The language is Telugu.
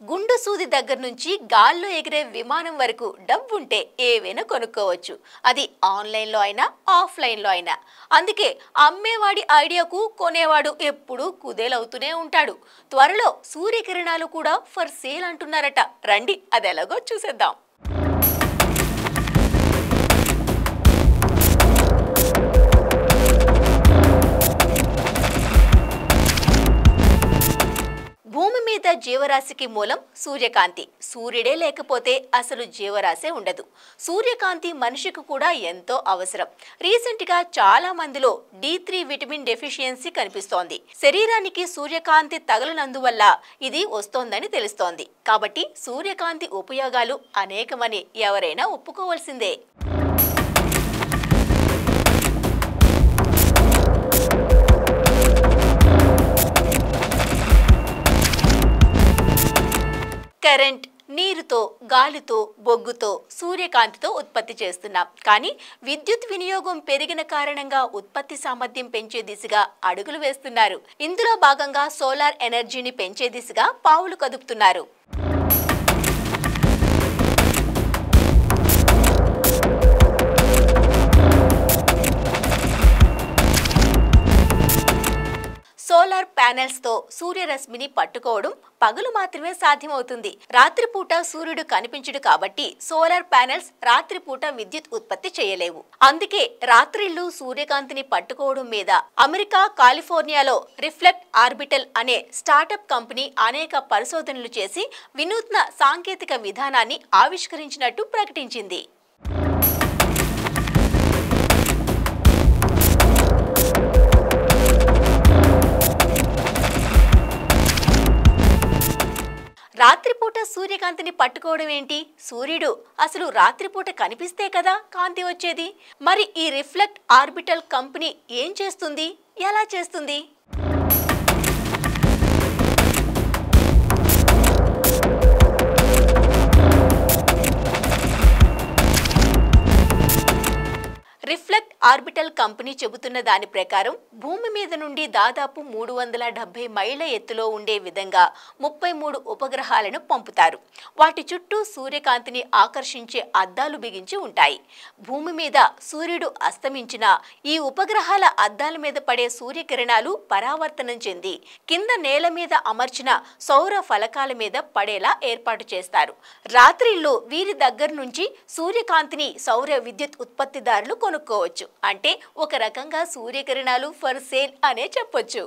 గుండు సూది దగ్గర నుంచి గాల్లో ఎగిరే విమానం వరకు డబ్బుంటే ఏవైనా కొనుక్కోవచ్చు. అది ఆన్లైన్లో అయినా ఆఫ్లైన్లో అయినా. అందుకే అమ్మేవాడి ఐడియాకు కొనేవాడు ఎప్పుడూ కుదేలవుతూనే ఉంటాడు. త్వరలో సూర్యకిరణాలు కూడా ఫర్ సేల్ అంటున్నారట. రండి అదెలాగో చూసేద్దాం. భూమి మీద జీవరాశికి మూలం సూర్యకాంతి. సూర్యుడే లేకపోతే అసలు జీవరాశే ఉండదు. సూర్యకాంతి మనిషికి కూడా ఎంతో అవసరం. రీసెంట్ గా చాలా మందిలో D3 విటమిన్ డెఫిషియన్సీ కనిపిస్తోంది. శరీరానికి సూర్యకాంతి తగలనందువల్ల ఇది వస్తోందని తెలుస్తోంది. కాబట్టి సూర్యకాంతి ఉపయోగాలు అనేకమని ఎవరైనా ఒప్పుకోవాల్సిందే. కరెంట్, నీరుతో, గాలితో, బొగ్గుతో, సూర్యకాంతితో ఉత్పత్తి చేస్తున్నాం. కానీ విద్యుత్ వినియోగం పెరిగిన కారణంగా ఉత్పత్తి సామర్థ్యం పెంచే దిశగా అడుగులు వేస్తున్నారు. ఇందులో భాగంగా సోలార్ ఎనర్జీని పెంచే దిశగా పావులు కదుపుతున్నారు. సోలార్ ప్యానెల్స్ తో సూర్యరశ్మిని పట్టుకోవడం పగలు మాత్రమే సాధ్యమవుతుంది. రాత్రిపూట సూర్యుడు కనిపించడు కాబట్టి సోలార్ ప్యానెల్స్ రాత్రిపూట విద్యుత్ ఉత్పత్తి చేయలేవు. అందుకే రాత్రిళ్లు సూర్యకాంతిని పట్టుకోవడం మీద అమెరికా కాలిఫోర్నియాలో రిఫ్లెక్ట్ ఆర్బిటల్ అనే స్టార్టప్ కంపెనీ అనేక పరిశోధనలు చేసి వినూత్న సాంకేతిక విధానాన్ని ఆవిష్కరించినట్టు ప్రకటించింది. రాత్రిపూట సూర్యకాంతిని పట్టుకోవడం ఏంటి? సూర్యుడు అసలు రాత్రిపూట కనిపిస్తే కదా కాంతి వచ్చేది. మరి ఈ రిఫ్లెక్ట్ ఆర్బిటల్ కంపెనీ ఏం చేస్తుంది, ఎలా చేస్తుంది? రిఫ్లెక్ట్ ఆర్బిటల్ కంపెనీ చెబుతున్న దాని ప్రకారం భూమి మీద నుండి దాదాపు 370 మైళ్ళ ఎత్తులో ఉండే విధంగా 33 ఉపగ్రహాలను పంపుతారు. వాటి చుట్టూ సూర్యకాంతిని ఆకర్షించే అద్దాలు బిగించి ఉంటాయి. భూమి మీద సూర్యుడు అస్తమించిన ఈ ఉపగ్రహాల అద్దాల మీద పడే సూర్యకిరణాలు పరావర్తనం చెంది కింద నేల మీద అమర్చిన సౌర ఫలకాల మీద పడేలా ఏర్పాటు చేస్తారు. రాత్రిళ్ళు వీరి దగ్గర నుంచి సూర్యకాంతిని సౌర విద్యుత్ ఉత్పత్తిదారులు కొనుక్కోవచ్చు. అంటే ఒక రకంగా సూర్యకిరణాలు ఫర్ సేల్ అనే చెప్పొచ్చు.